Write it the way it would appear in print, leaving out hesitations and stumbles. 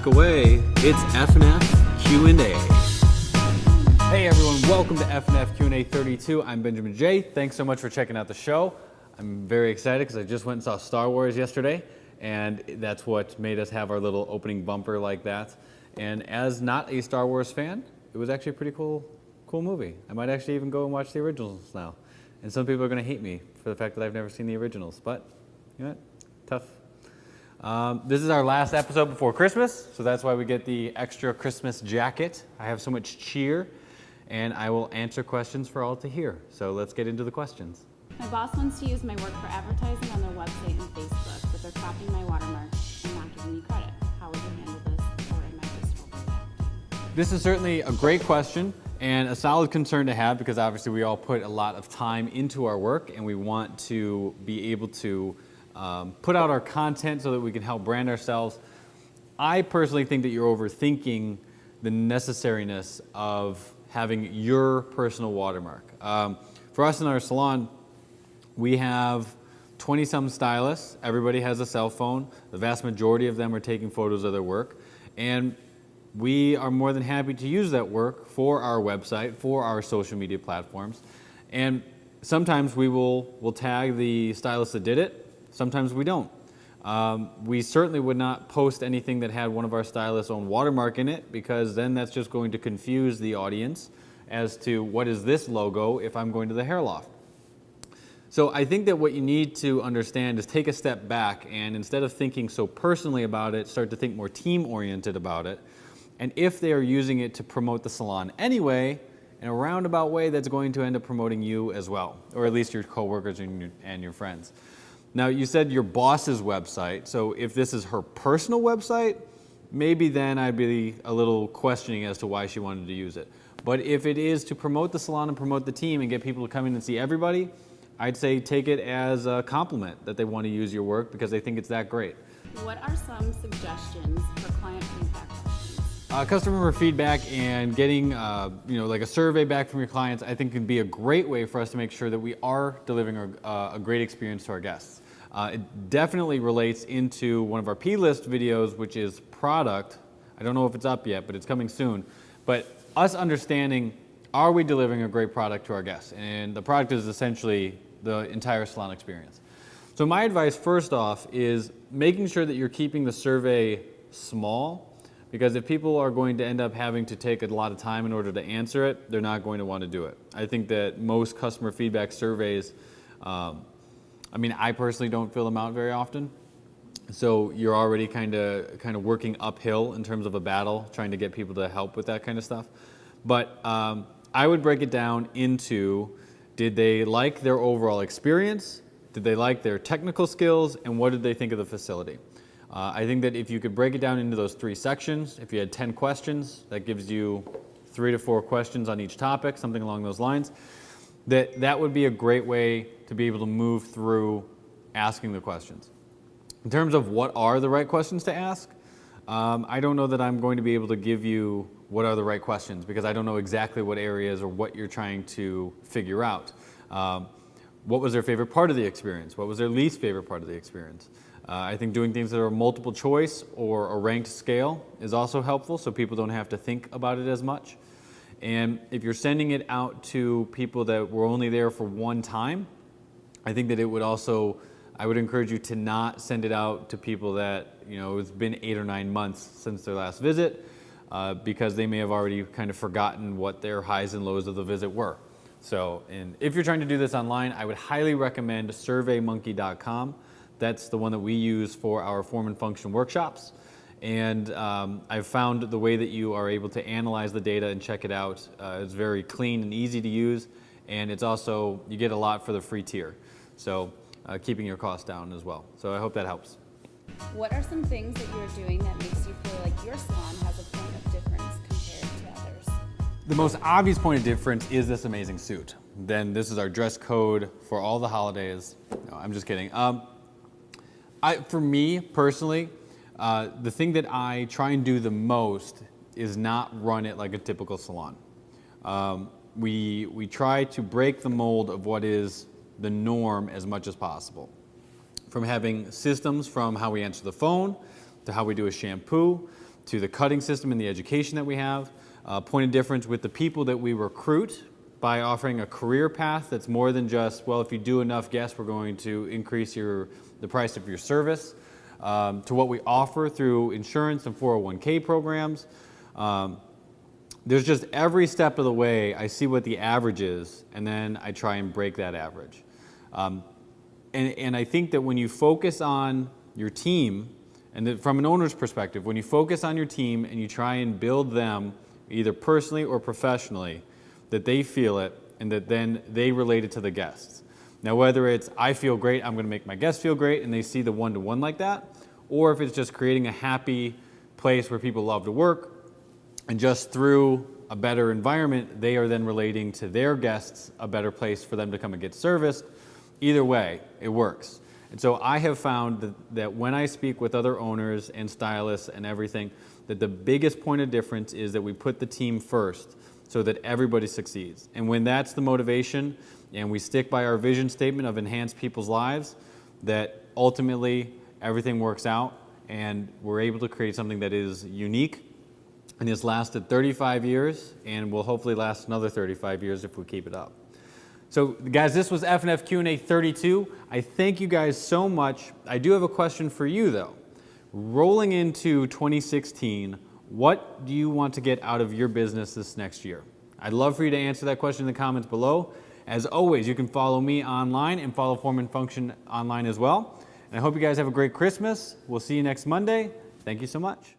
away. It's F&F Q&A. Hey everyone, welcome to F&F Q&A 32. I'm Benjamin J. Thanks so much for checking out the show. I'm very excited because I just went and saw Star Wars yesterday, and that's what made us have our little opening bumper like that. And as not a Star Wars fan, it was actually a pretty cool movie. I might actually even go and watch the originals now. And some people are going to hate me for the fact that I've never seen the originals, but you know what? Tough. This is our last episode before Christmas, so that's why we get the extra Christmas jacket. I have so much cheer, and I will answer questions for all to hear. So let's get into the questions. My boss wants to use my work for advertising on their website and Facebook, but they're cropping my watermark and not giving me credit. How would you handle this, or am I just overreacting? This is certainly a great question and a solid concern to have, because obviously we all put a lot of time into our work and we want to be able to put out our content so that we can help brand ourselves. I personally think that you're overthinking the necessariness of having your personal watermark. For us in our salon, we have 20-some stylists. Everybody has a cell phone. The vast majority of them are taking photos of their work. And we are more than happy to use that work for our website, for our social media platforms. And sometimes we'll tag the stylist that did it. Sometimes we don't. We certainly would not post anything that had one of our stylists' own watermark in it, because then that's just going to confuse the audience as to what is this logo if I'm going to the Hair Loft. So I think that what you need to understand is take a step back, and instead of thinking so personally about it, start to think more team-oriented about it. And if they are using it to promote the salon anyway, in a roundabout way, that's going to end up promoting you as well, or at least your coworkers and your friends. Now, you said your boss's website, so if this is her personal website, maybe then I'd be a little questioning as to why she wanted to use it. But if it is to promote the salon and promote the team and get people to come in and see everybody, I'd say take it as a compliment that they want to use your work because they think it's that great. What are some suggestions for client feedback questions? Customer feedback and getting like a survey back from your clients, I think, can be a great way for us to make sure that we are delivering a great experience to our guests. It definitely relates into one of our P-list videos, which is product. I don't know if it's up yet, but it's coming soon. But us understanding, are we delivering a great product to our guests? And the product is essentially the entire salon experience. So my advice, first off, is making sure that you're keeping the survey small, because if people are going to end up having to take a lot of time in order to answer it, they're not going to want to do it. I think that most customer feedback surveys, I personally don't fill them out very often. So you're already kind of working uphill in terms of a battle, trying to get people to help with that kind of stuff. But I would break it down into, did they like their overall experience? Did they like their technical skills? And what did they think of the facility? I think that if you could break it down into those three sections, if you had 10 questions, that gives you 3 to 4 questions on each topic, something along those lines, that would be a great way to be able to move through asking the questions. In terms of what are the right questions to ask, I don't know that I'm going to be able to give you what are the right questions, because I don't know exactly what areas or what you're trying to figure out. What was their favorite part of the experience? What was their least favorite part of the experience? I think doing things that are multiple choice or a ranked scale is also helpful, so people don't have to think about it as much. And if you're sending it out to people that were only there for one time, I think that I would encourage you to not send it out to people that, it's been 8 or 9 months since their last visit, because they may have already kind of forgotten what their highs and lows of the visit were. So, and if you're trying to do this online, I would highly recommend surveymonkey.com. That's the one that we use for our form and function workshops. And I've found the way that you are able to analyze the data and check it out is very clean and easy to use. And it's also, you get a lot for the free tier. So keeping your costs down as well. So I hope that helps. What are some things that you're doing that makes you feel like your salon has a point of difference compared to others? The most obvious point of difference is this amazing suit. Then this is our dress code for all the holidays. No, I'm just kidding. For me personally, the thing that I try and do the most is not run it like a typical salon. We try to break the mold of what is the norm as much as possible. From having systems from how we answer the phone, to how we do a shampoo, to the cutting system and the education that we have. Point of difference with the people that we recruit by offering a career path that's more than just, well, if you do enough guests, we're going to increase the price of your service, to what we offer through insurance and 401k programs. There's just every step of the way, I see what the average is, and then I try and break that average. And I think that when you focus on your team, and from an owner's perspective, when you focus on your team and you try and build them either personally or professionally, that they feel it and that then they relate it to the guests. Now, whether it's I feel great, I'm going to make my guests feel great, and they see the one-to-one like that, or if it's just creating a happy place where people love to work, and just through a better environment, they are then relating to their guests a better place for them to come and get serviced. Either way, it works. And so I have found that when I speak with other owners and stylists and everything, that the biggest point of difference is that we put the team first so that everybody succeeds. And when that's the motivation and we stick by our vision statement of enhance people's lives, that ultimately everything works out and we're able to create something that is unique and has lasted 35 years and will hopefully last another 35 years if we keep it up. So guys, this was F&F Q&A 32. I thank you guys so much. I do have a question for you though. Rolling into 2016, what do you want to get out of your business this next year? I'd love for you to answer that question in the comments below. As always, you can follow me online and follow Form and Function online as well. And I hope you guys have a great Christmas. We'll see you next Monday. Thank you so much.